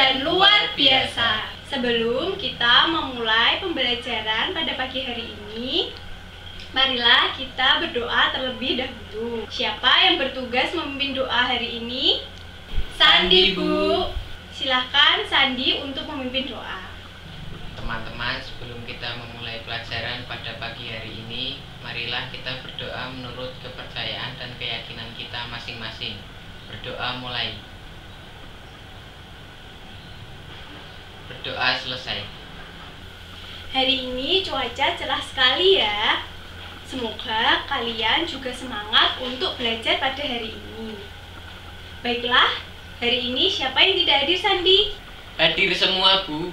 dan luar biasa. Sebelum kita memulai pembelajaran pada pagi hari ini, marilah kita berdoa terlebih dahulu. Siapa yang bertugas memimpin doa hari ini? Sandi, Bu. Silahkan Sandi untuk memimpin doa. Teman-teman, sebelum kita memulai pelajaran pada pagi hari ini, marilah kita berdoa menurut kepercayaan dan keyakinan kita masing-masing. Berdoa mulai. Berdoa selesai. Hari ini cuaca cerah sekali ya. Semoga kalian juga semangat untuk belajar pada hari ini. Baiklah, hari ini siapa yang tidak hadir, Sandi? Hadir semua, Bu.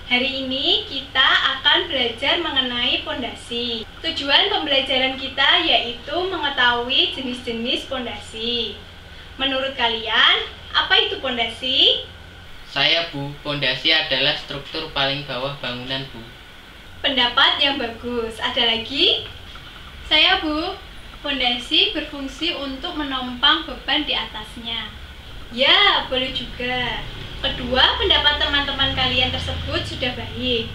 Hari ini kita akan belajar mengenai pondasi. Tujuan pembelajaran kita yaitu mengetahui jenis-jenis pondasi. Menurut kalian, apa itu pondasi? Saya, Bu. Pondasi adalah struktur paling bawah bangunan, Bu. Pendapat yang bagus. Ada lagi? Saya, Bu. Pondasi berfungsi untuk menopang beban di atasnya. Ya, boleh juga. Kedua, pendapat teman-teman kalian tersebut sudah baik.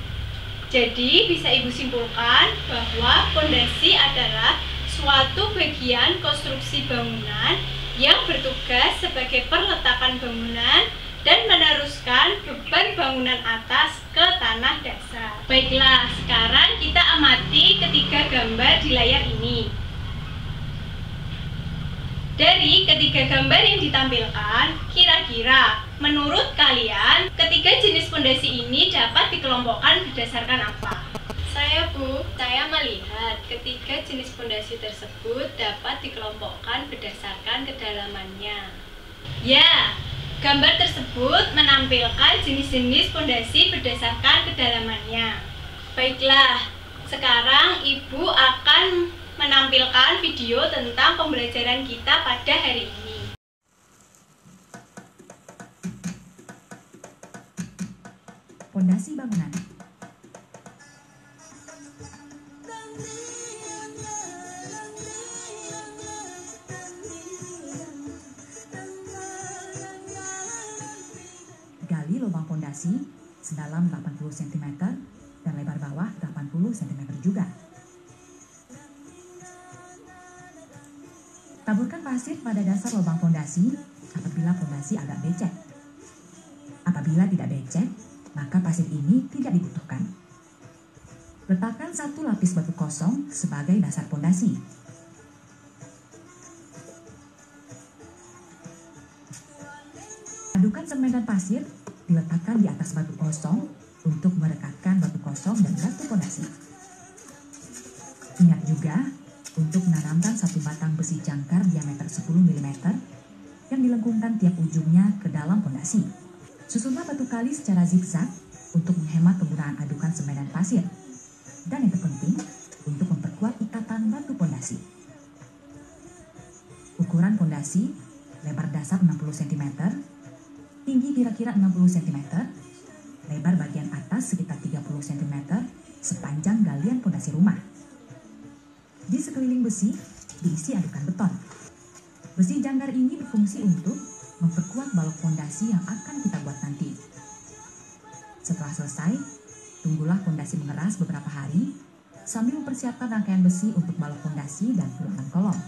Jadi, bisa Ibu simpulkan bahwa pondasi adalah suatu bagian konstruksi bangunan yang bertugas sebagai perletakan bangunan dan meneruskan beban bangunan atas ke tanah dasar. Baiklah, sekarang kita amati ketiga gambar di layar ini. Dari ketiga gambar yang ditampilkan, kira-kira menurut kalian ketiga jenis pondasi ini dapat dikelompokkan berdasarkan apa? Saya, Bu, saya melihat ketiga jenis pondasi tersebut dapat dikelompokkan berdasarkan kedalamannya. Ya, gambar tersebut menampilkan jenis-jenis pondasi berdasarkan kedalamannya. Baiklah, sekarang Ibu akan menampilkan video tentang pembelajaran kita pada hari ini. Pondasi bangunan. Gali lubang pondasi sedalam 80 cm dan lebar bawah 80 cm juga. Taburkan pasir pada dasar lubang pondasi apabila pondasi agak becek. Apabila tidak becek, maka pasir ini tidak dibutuhkan. Letakkan satu lapis batu kosong sebagai dasar pondasi. Adukan semen dan pasir diletakkan di atas batu kosong untuk merekatkan batu kosong dan batu pondasi. Ingat juga untuk menanamkan satu batang besi jangkar diameter 10 mm yang dilengkungkan tiap ujungnya ke dalam pondasi. Susunlah batu kali secara zigzag untuk menghemat penggunaan adukan semen dan pasir. Dan yang terpenting, untuk memperkuat ikatan batu pondasi. Ukuran pondasi, lebar dasar 60 cm, tinggi kira-kira 60 cm, lebar bagian atas sekitar 30 cm, sepanjang galian pondasi rumah. Di sekeliling besi, diisi adukan beton. Besi jangkar ini berfungsi untuk memperkuat balok pondasi yang akan kita buat nanti. Setelah selesai, tunggulah pondasi mengeras beberapa hari sambil mempersiapkan rangkaian besi untuk balok pondasi dan tulangan kolom.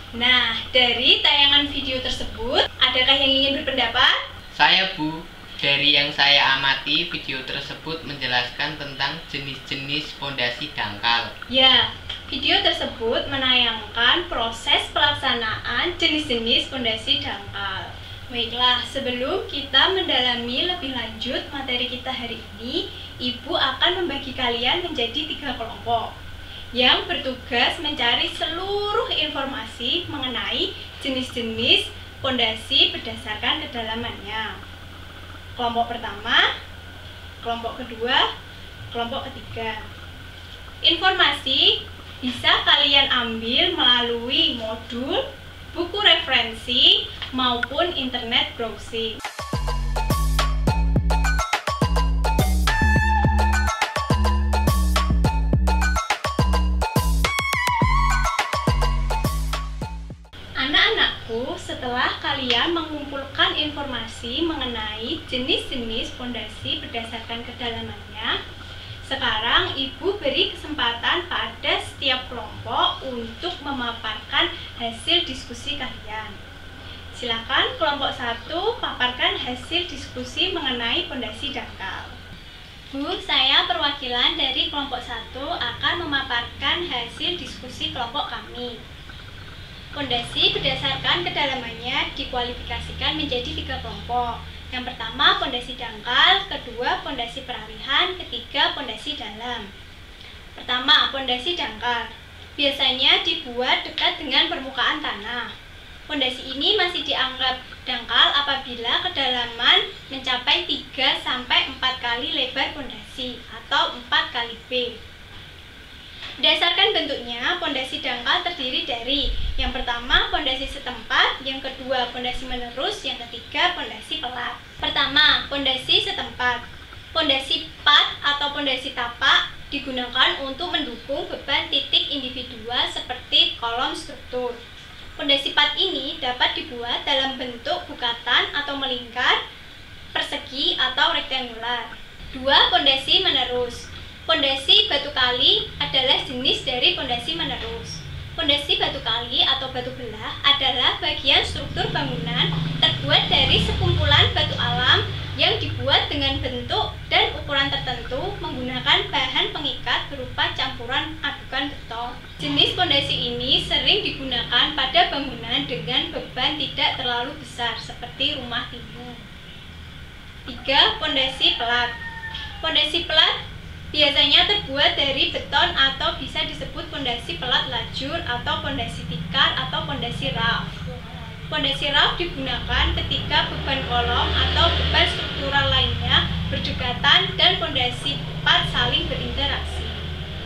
Nah, dari tayangan video tersebut, adakah yang ingin berpendapat? Saya, Bu. Dari yang saya amati, video tersebut menjelaskan tentang jenis-jenis pondasi dangkal. Ya, video tersebut menayangkan proses pelaksanaan jenis-jenis pondasi dangkal. Baiklah, sebelum kita mendalami lebih lanjut materi kita hari ini, Ibu akan membagi kalian menjadi 3 kelompok yang bertugas mencari seluruh informasi mengenai jenis-jenis pondasi berdasarkan kedalamannya. Kelompok pertama, kelompok kedua, kelompok ketiga. Informasi bisa kalian ambil melalui modul, buku referensi, maupun internet browsing. Anak-anakku, setelah kalian mengumpulkan informasi mengenai jenis-jenis pondasi berdasarkan kedalamannya, sekarang Ibu beri kesempatan pada setiap kelompok untuk memaparkan hasil diskusi kalian. Silakan kelompok 1 paparkan hasil diskusi mengenai pondasi dangkal. Bu, saya perwakilan dari kelompok 1 akan memaparkan hasil diskusi kelompok kami. Pondasi berdasarkan kedalamannya dikualifikasikan menjadi 3 kelompok. Yang pertama pondasi dangkal, kedua pondasi peralihan, ketiga pondasi dalam. Pertama, pondasi dangkal. Biasanya dibuat dekat dengan permukaan tanah. Pondasi ini masih dianggap dangkal apabila kedalaman mencapai 3-4 kali lebar pondasi atau 4 kali B. Berdasarkan bentuknya, pondasi dangkal terdiri dari yang pertama pondasi setempat, yang kedua pondasi menerus, yang ketiga pondasi pelat. Pertama, pondasi setempat. Pondasi pat atau pondasi tapak digunakan untuk mendukung beban titik individual seperti kolom struktur. Pondasi pat ini dapat dibuat dalam bentuk bukatan atau melingkar, persegi atau rektangular. 2. Pondasi menerus. Pondasi batu kali adalah jenis dari pondasi menerus. Pondasi batu kali atau batu belah adalah bagian struktur bangunan terbuat dari sekumpulan batu alam yang dibuat dengan bentuk dan ukuran tertentu menggunakan bahan pengikat berupa campuran adukan beton. Jenis pondasi ini sering digunakan pada bangunan dengan beban tidak terlalu besar seperti rumah timbun. 3. Pondasi pelat. Pondasi pelat biasanya terbuat dari beton atau bisa disebut pondasi pelat lajur atau pondasi tikar atau pondasi raf. Pondasi raf digunakan ketika beban kolom atau beban struktural lainnya berdekatan dan pondasi pat saling berinteraksi.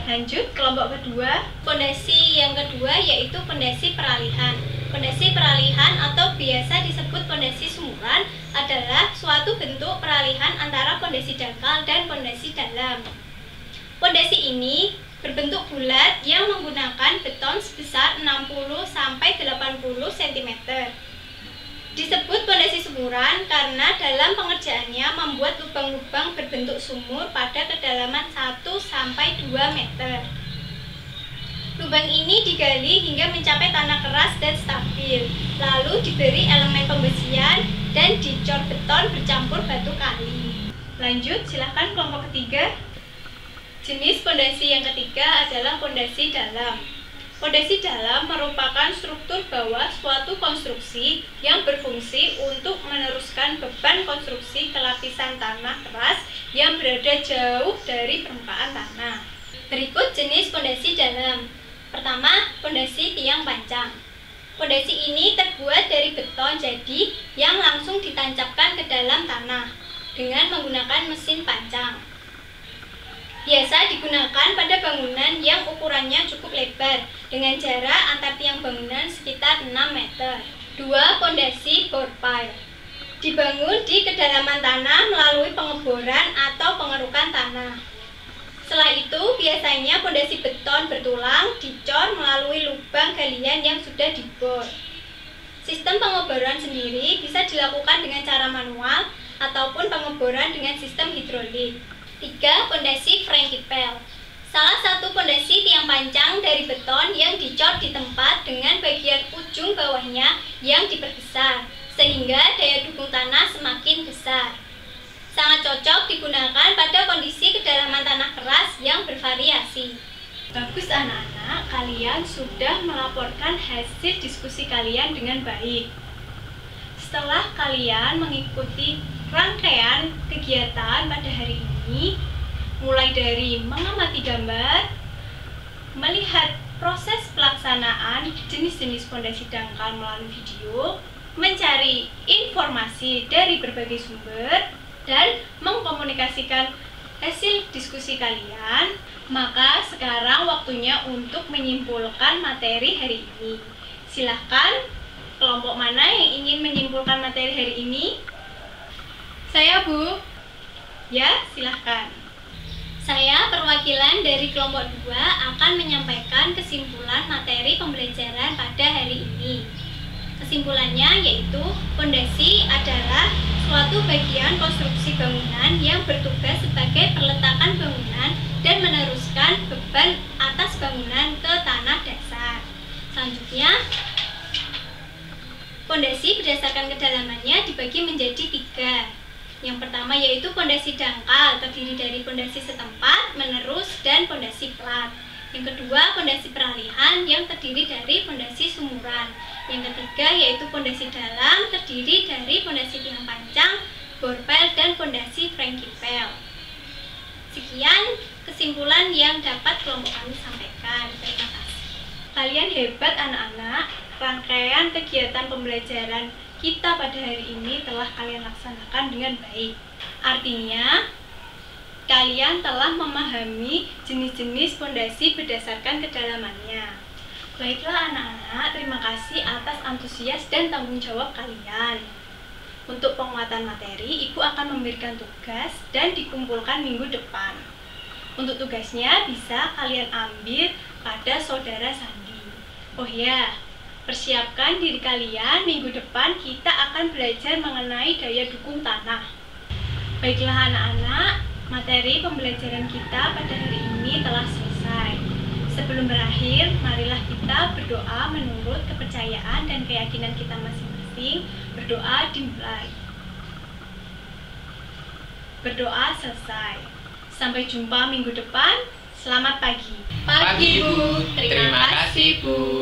Lanjut kelompok kedua. Pondasi yang kedua yaitu pondasi peralihan. Pondasi peralihan atau biasa disebut pondasi sumuran adalah suatu bentuk peralihan antara pondasi dangkal dan pondasi dalam. Pondasi ini berbentuk bulat yang menggunakan beton sebesar 60-80 cm. Disebut pondasi sumuran karena dalam pengerjaannya membuat lubang-lubang berbentuk sumur pada kedalaman 1-2 meter. Lubang ini digali hingga mencapai tanah keras dan stabil, lalu diberi elemen pembesian dan dicor beton bercampur batu kali. Lanjut, silakan kelompok ketiga. Jenis pondasi yang ketiga adalah pondasi dalam. Pondasi dalam merupakan struktur bawah suatu konstruksi yang berfungsi untuk meneruskan beban konstruksi ke lapisan tanah keras yang berada jauh dari permukaan tanah. Berikut jenis pondasi dalam. Pertama, pondasi tiang pancang. Pondasi ini terbuat dari beton jadi yang langsung ditancapkan ke dalam tanah dengan menggunakan mesin pancang. Biasa digunakan pada bangunan yang ukurannya cukup lebar dengan jarak antar tiang bangunan sekitar 6 meter. 2. Pondasi bore pile. Dibangun di kedalaman tanah melalui pengeboran atau pengerukan tanah. Setelah itu, biasanya pondasi beton bertulang dicor melalui lubang galian yang sudah dibor. Sistem pengeboran sendiri bisa dilakukan dengan cara manual ataupun pengeboran dengan sistem hidrolik. 3. Pondasi Frankie Pile. Salah satu pondasi tiang pancang dari beton yang dicor di tempat dengan bagian ujung bawahnya yang diperbesar, sehingga daya dukung tanah semakin besar. Sangat cocok digunakan pada kondisi kedalaman tanah keras yang bervariasi. Bagus anak-anak, kalian sudah melaporkan hasil diskusi kalian dengan baik. Setelah kalian mengikuti rangkaian kegiatan pada hari ini, mulai dari mengamati gambar, melihat proses pelaksanaan jenis-jenis pondasi dangkal melalui video, mencari informasi dari berbagai sumber, dan mengkomunikasikan hasil diskusi kalian, maka sekarang waktunya untuk menyimpulkan materi hari ini. Silahkan, kelompok mana yang ingin menyimpulkan materi hari ini? Saya, Bu. Ya, silahkan. Saya, perwakilan dari kelompok 2, akan menyampaikan kesimpulan materi pembelajaran pada hari ini. Kesimpulannya yaitu, pondasi adalah suatu bagian konstruksi bangunan yang bertugas sebagai perletakan bangunan dan meneruskan beban atas bangunan ke tanah dasar. Selanjutnya, pondasi berdasarkan kedalamannya dibagi menjadi 3. Yang pertama yaitu pondasi dangkal, terdiri dari pondasi setempat, menerus, dan pondasi plat. Yang kedua, pondasi peralihan yang terdiri dari pondasi sumuran. Yang ketiga yaitu pondasi dalam, terdiri dari pondasi tiang pancang, borpel, dan pondasi frankipel. Sekian kesimpulan yang dapat kelompok kami sampaikan. Terima kasih. Kalian hebat anak-anak. Rangkaian kegiatan pembelajaran kita pada hari ini telah kalian laksanakan dengan baik. Artinya, kalian telah memahami jenis-jenis pondasi berdasarkan kedalamannya. Baiklah anak-anak, terima kasih atas antusias dan tanggung jawab kalian. Untuk penguatan materi, Ibu akan memberikan tugas dan dikumpulkan minggu depan. Untuk tugasnya bisa kalian ambil pada saudara Sandi. Oh ya, persiapkan diri kalian, minggu depan kita akan belajar mengenai daya dukung tanah. Baiklah anak-anak, materi pembelajaran kita pada hari ini telah selesai. Sebelum berakhir, marilah kita berdoa menurut kepercayaan dan keyakinan kita masing-masing. Berdoa dimulai. Berdoa selesai. Sampai jumpa minggu depan. Selamat pagi. Pagi, Bu. Terima kasih, Bu.